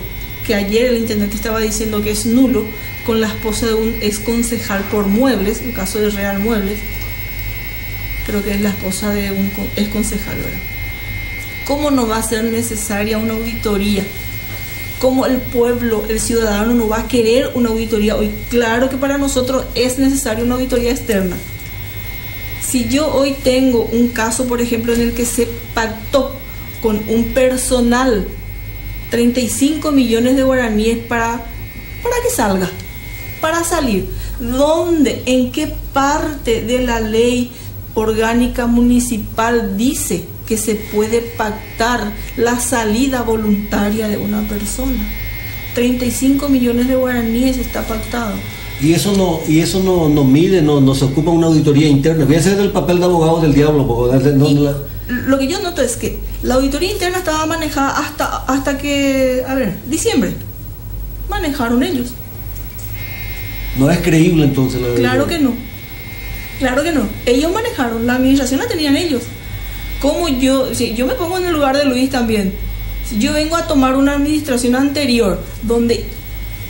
S3: que ayer el intendente estaba diciendo que es nulo, con la esposa de un ex concejal por muebles, el caso de Real Muebles, creo que es la esposa de un ex concejal, ¿verdad? ¿Cómo no va a ser necesaria una auditoría? ¿Cómo el pueblo, el ciudadano, no va a querer una auditoría hoy? Claro que para nosotros es necesaria una auditoría externa. Si yo hoy tengo un caso, por ejemplo, en el que se pactó con un personal 35 millones de guaraníes para que salga, para salir, ¿dónde, en qué parte de la ley orgánica municipal dice que se puede pactar la salida voluntaria de una persona. 35 millones de guaraníes está pactado.
S1: Y eso no mide, no se ocupa una auditoría interna. Voy a hacer el papel de abogado del diablo. Porque
S3: lo que yo noto es que la auditoría interna estaba manejada hasta que, diciembre. Manejaron ellos.
S1: No es creíble entonces.
S3: Claro que no. Ellos manejaron, la administración la tenían ellos. Como si yo me pongo en el lugar de Luis también. Si yo vengo a tomar una administración anterior donde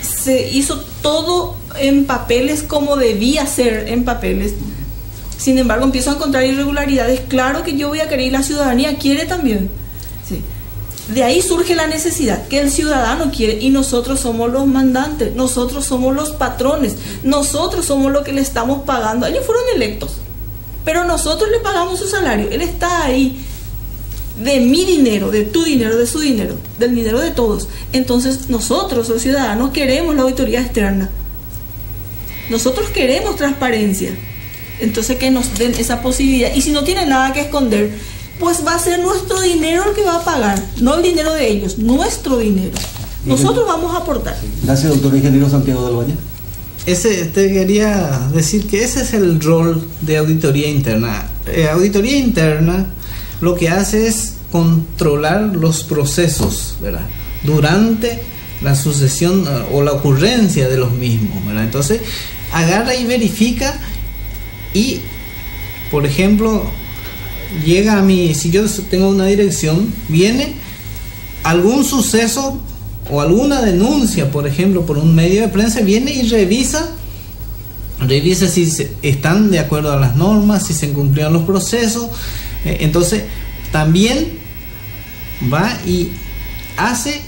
S3: se hizo todo en papeles como debía ser en papeles, sin embargo empiezo a encontrar irregularidades, claro que yo voy a querer y la ciudadanía quiere también. Sí. De ahí surge la necesidad, que el ciudadano quiere, y nosotros somos los mandantes, nosotros somos los patrones, nosotros somos los que le estamos pagando. Ellos fueron electos, pero nosotros le pagamos su salario. Él está ahí de mi dinero, de tu dinero, de su dinero, del dinero de todos. Entonces nosotros, los ciudadanos, queremos la auditoría externa. Nosotros queremos transparencia. Entonces que nos den esa posibilidad. Y si no tiene nada que esconder, pues va a ser nuestro dinero el que va a pagar, no el dinero de ellos, nuestro dinero. Nosotros vamos a aportar.
S1: Gracias, doctor ingeniero Santiago del Valle.
S4: Te quería decir que ese es el rol de auditoría interna. Auditoría interna lo que hace es controlar los procesos, ¿verdad?, durante la sucesión o la ocurrencia de los mismos, ¿verdad? Entonces agarra y verifica y, por ejemplo, llega a mí, si yo tengo una dirección, viene algún suceso o alguna denuncia, por ejemplo, por un medio de prensa, viene y revisa si están de acuerdo a las normas, si se cumplieron los procesos. Entonces también va y hace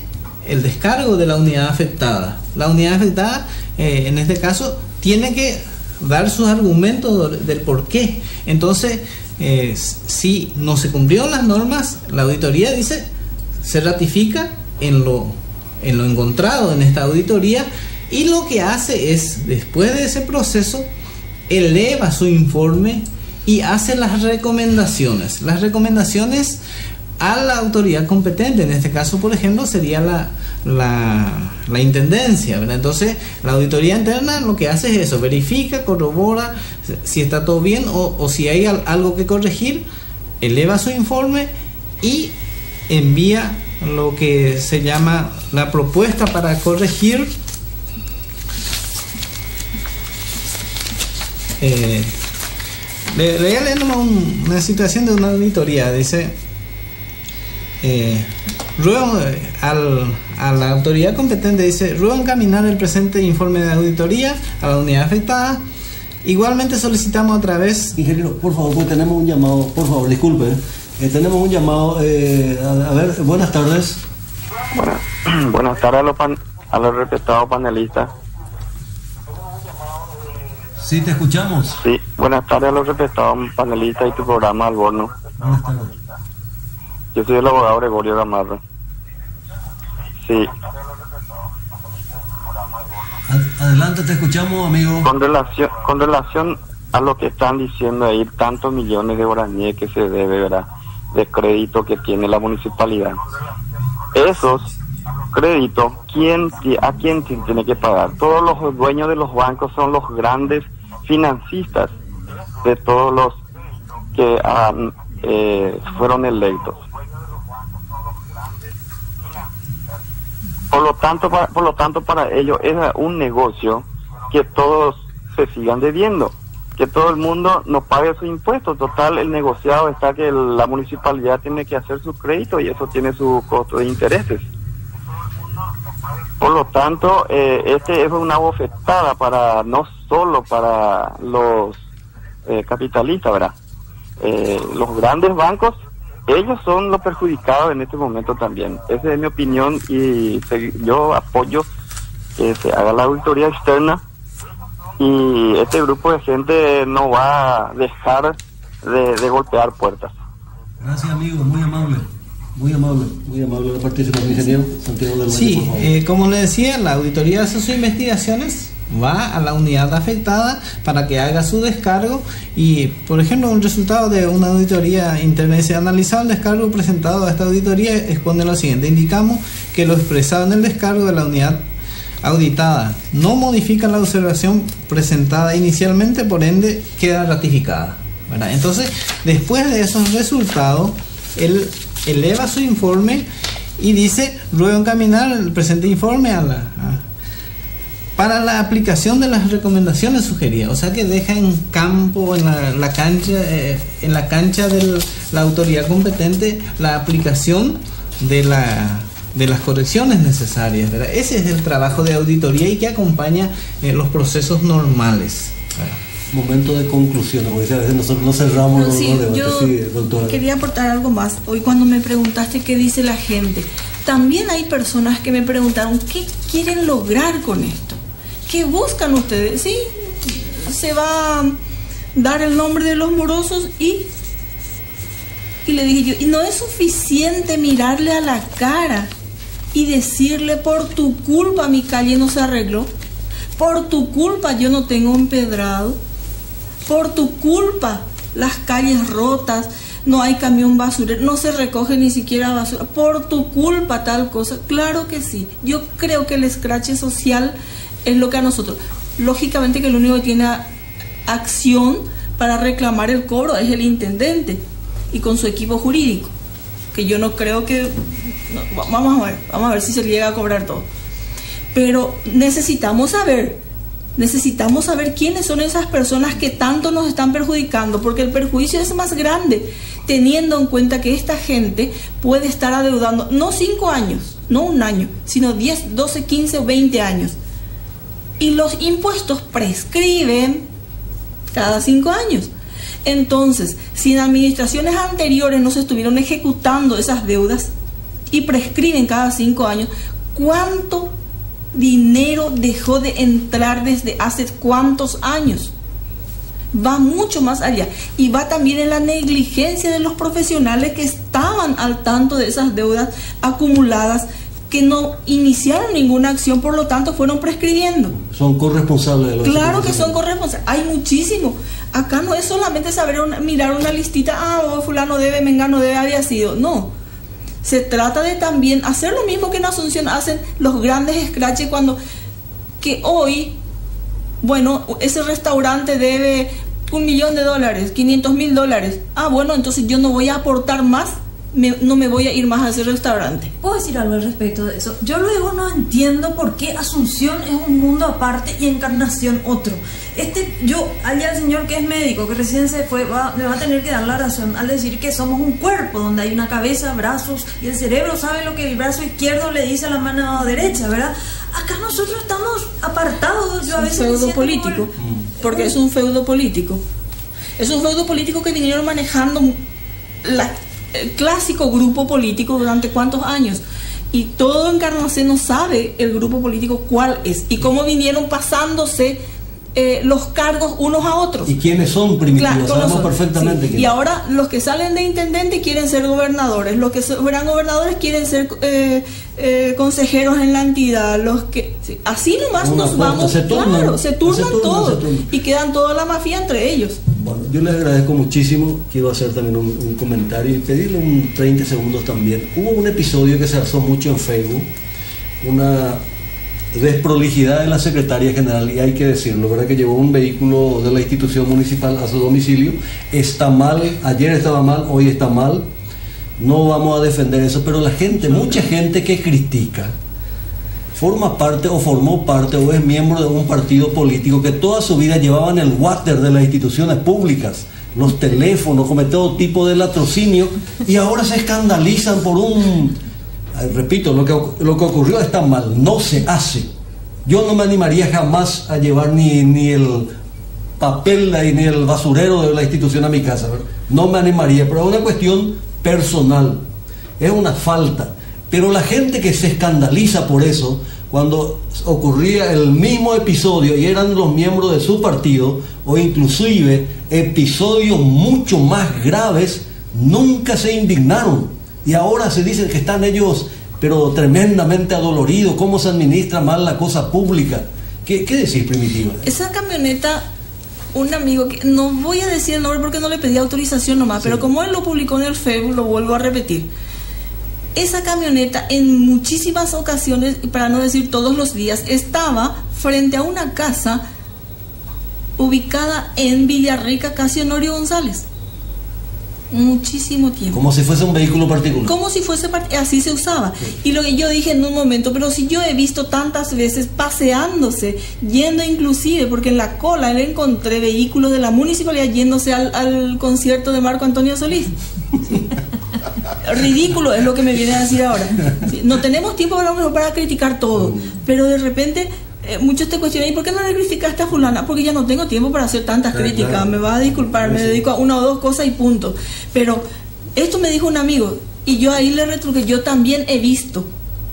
S4: el descargo de la unidad afectada. La unidad afectada, en este caso, tiene que dar sus argumentos del por qué. Entonces, si no se cumplieron las normas, la auditoría dice, se ratifica en lo encontrado en esta auditoría, y lo que hace es, después de ese proceso, eleva su informe y hace las recomendaciones a la autoridad competente. En este caso, por ejemplo, sería la intendencia, ¿verdad? Entonces la auditoría interna lo que hace es eso, verifica, corrobora si está todo bien o si hay algo que corregir, eleva su informe y envía lo que se llama la propuesta para corregir. Le voy a leer una situación de una auditoría. Dice: ruego a la autoridad competente, dice, ruego encaminar el presente informe de auditoría a la unidad afectada. Igualmente solicitamos a través...
S1: Ingeniero, por favor, pues tenemos un llamado, por favor, disculpe, tenemos un llamado, a ver, buenas tardes.
S6: Buenas tardes a los respetados panelistas.
S1: Sí, te escuchamos.
S6: Sí, buenas tardes a los respetados panelistas y tu programa Alborno.
S1: Buenas tardes.
S6: Yo soy el abogado Gregorio Gamarra. Sí.
S1: Adelante, te escuchamos, amigo.
S6: Con relación a lo que están diciendo ahí, tantos millones de guaraníes que se debe, ¿verdad?, de crédito que tiene la municipalidad. Esos créditos, ¿a quién tiene que pagar? Todos los dueños de los bancos son los grandes financistas de todos los que fueron electos. Por lo tanto, para ellos es un negocio que todos se sigan debiendo, que todo el mundo no pague sus impuestos. Total, el negociado está que la municipalidad tiene que hacer su crédito y eso tiene su costo de intereses. Por lo tanto, es una bofetada no solo para los capitalistas, ¿verdad? Los grandes bancos, ellos son los perjudicados en este momento también. Esa es mi opinión y yo apoyo que se haga la auditoría externa y este grupo de gente no va a dejar de golpear puertas.
S1: Gracias, amigo, muy amable la participación del ingeniero Santiago del Valle.
S4: Sí, como le decía, la auditoría hace sus investigaciones va a la unidad afectada para que haga su descargo y, por ejemplo, un resultado de una auditoría interna dice: analizado el descargo presentado a esta auditoría, expone lo siguiente: indicamos que lo expresado en el descargo de la unidad auditada no modifica la observación presentada inicialmente, por ende queda ratificada, ¿verdad? Entonces, después de esos resultados, él eleva su informe y dice: luego encaminar el presente informe para la aplicación de las recomendaciones sugeridas. O sea que deja en campo, en la cancha de la autoridad competente, la aplicación de las correcciones necesarias, ¿verdad? Ese es el trabajo de auditoría y que acompaña los procesos normales, ¿verdad?
S1: Momento de conclusión, porque a veces nosotros no cerramos los debates.
S3: Yo
S1: sí, doctora.
S3: Quería aportar algo más. Hoy cuando me preguntaste qué dice la gente, también hay personas que me preguntaron qué quieren lograr con esto, qué buscan ustedes. Sí, se va a dar el nombre de los morosos y le dije yo, y no es suficiente mirarle a la cara y decirle: por tu culpa mi calle no se arregló, por tu culpa yo no tengo empedrado, por tu culpa las calles rotas, no hay camión basurero, no se recoge ni siquiera basura, por tu culpa tal cosa. Claro que sí, yo creo que el escrache social es lo que a nosotros, lógicamente que el único que tiene acción para reclamar el cobro es el intendente y con su equipo jurídico, que yo no creo que, no, vamos a ver si se llega a cobrar todo, pero necesitamos saber quiénes son esas personas que tanto nos están perjudicando, porque el perjuicio es más grande, teniendo en cuenta que esta gente puede estar adeudando no 5 años, no un año, sino 10, 12, 15 o 20 años. Y los impuestos prescriben cada 5 años. Entonces, si en administraciones anteriores no se estuvieron ejecutando esas deudas y prescriben cada 5 años, ¿cuánto dinero dejó de entrar desde hace cuántos años? Va mucho más allá y va también en la negligencia de los profesionales que estaban al tanto de esas deudas acumuladas, que no iniciaron ninguna acción, por lo tanto fueron prescribiendo.
S1: Son corresponsables de los...
S3: Claro que son corresponsables, hay muchísimo. Acá no es solamente saber mirar una listita: fulano debe, mengano debe, había sido. No, se trata de también hacer lo mismo que en Asunción hacen los grandes escraches, cuando que hoy, bueno, ese restaurante debe $1.000.000, $500.000. Bueno, entonces yo no voy a aportar más, no me voy a ir más a ese restaurante.
S5: ¿Puedo decir algo al respecto de eso? Yo luego no entiendo por qué Asunción es un mundo aparte y Encarnación otro. Allá el señor que es médico, que recién se fue, me va a tener que dar la razón al decir que somos un cuerpo donde hay una cabeza, brazos, y el cerebro sabe lo que el brazo izquierdo le dice a la mano derecha, ¿verdad? Acá nosotros estamos apartados. Yo a veces
S3: es un feudo político, porque es un feudo político. Es un feudo político que vinieron manejando el clásico grupo político durante cuántos años, y todo Encarnación no sabe el grupo político cuál es y cómo vinieron pasándose los cargos unos a otros.
S1: ¿Y quiénes son primitivos?
S3: Claro,
S1: sabemos perfectamente.
S3: Sí. Y ahora los que salen de intendente quieren ser gobernadores, los que fueran gobernadores quieren ser consejeros en la entidad, así nomás nos vamos, se turnan todos y quedan toda la mafia entre ellos.
S1: Bueno, yo les agradezco muchísimo. Quiero hacer también un comentario y pedirle un 30 segundos también. Hubo un episodio que se alzó mucho en Facebook, una desprolijidad de la secretaria general, y hay que decirlo, ¿verdad? Que llevó un vehículo de la institución municipal a su domicilio. Está mal, ayer estaba mal, hoy está mal. No vamos a defender eso, pero la gente, mucha gente que critica, forma parte o formó parte o es miembro de un partido político que toda su vida llevaban el water de las instituciones públicas, los teléfonos, cometió todo tipo de latrocinio, y ahora se escandalizan por repito, lo que ocurrió está mal, no se hace. Yo no me animaría jamás a llevar ni el papel ni el basurero de la institución a mi casa, ¿verdad? No me animaría, pero es una cuestión personal, es una falta. Pero la gente que se escandaliza por eso, cuando ocurría el mismo episodio y eran los miembros de su partido, o inclusive episodios mucho más graves, nunca se indignaron. Y ahora se dicen que están ellos, pero tremendamente adoloridos, cómo se administra mal la cosa pública. ¿Qué decís, Primitiva?
S3: Esa camioneta, un amigo, que no voy a decir el nombre porque no le pedí autorización nomás, pero como él lo publicó en el Facebook, lo vuelvo a repetir. Esa camioneta en muchísimas ocasiones, para no decir todos los días, estaba frente a una casa ubicada en Villarrica, casi Honorio González. Muchísimo tiempo.
S1: Como si fuese un vehículo particular.
S3: Como si fuese, así se usaba. Sí. Y lo que yo dije en un momento, pero si yo he visto tantas veces paseándose, yendo inclusive, porque en la cola le encontré vehículos de la municipalidad yéndose al concierto de Marco Antonio Solís. Sí. Ridículo es lo que me viene a decir ahora. Sí. No tenemos tiempo para criticar todo, pero de repente muchos te cuestionan, ¿y por qué no le criticaste a fulana? Porque ya no tengo tiempo para hacer tantas críticas, claro. Me vas a disculpar, me dedico a una o dos cosas y punto. Pero esto me dijo un amigo y yo ahí le retruqué, yo también he visto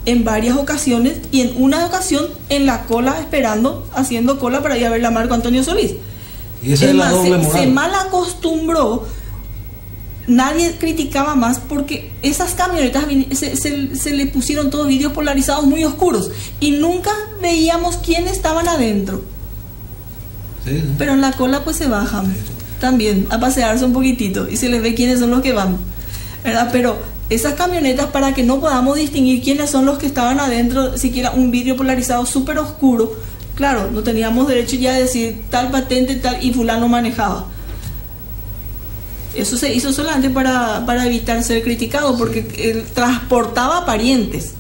S3: en varias ocasiones y en una ocasión en la cola esperando, haciendo cola para ir a ver a Marco Antonio Solís.
S1: Y esa es la doble moral.
S3: Se mal acostumbró. Nadie criticaba más porque esas camionetas se le pusieron todos vidrios polarizados muy oscuros y nunca veíamos quién estaban adentro. Sí. Pero en la cola pues se bajan también a pasearse un poquitito y se les ve quiénes son los que van, ¿verdad? Pero esas camionetas, para que no podamos distinguir quiénes son los que estaban adentro, siquiera un vidrio polarizado súper oscuro, claro, no teníamos derecho ya a decir tal patente tal y fulano manejaba. Eso se hizo solamente para evitar ser criticado, porque transportaba parientes.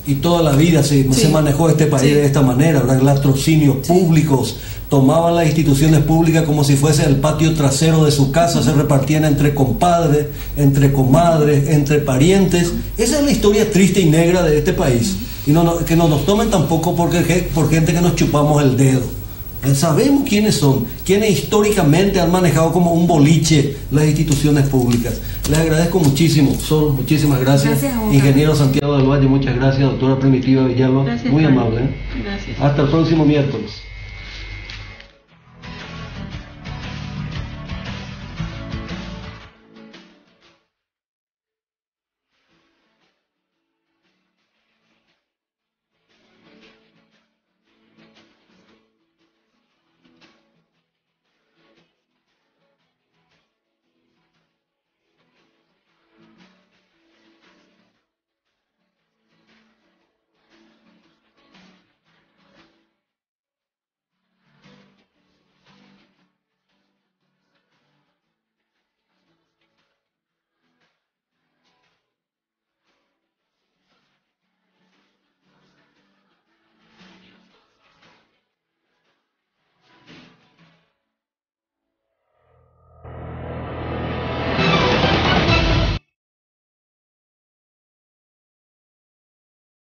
S1: Y toda la vida se manejó este país de esta manera, ¿verdad? Latrocinios públicos, tomaban las instituciones públicas como si fuese el patio trasero de su casa, se repartían entre compadres, entre comadres, entre parientes. Esa es la historia triste y negra de este país. Y que no nos tomen tampoco por gente que nos chupamos el dedo. Sabemos quiénes son, quienes históricamente han manejado como un boliche las instituciones públicas. Les agradezco muchísimo, Sol, muchísimas gracias. Ingeniero Santiago del Valle, muchas gracias. Doctora Primitiva Villalba, muy amable. Gracias. Hasta el próximo miércoles.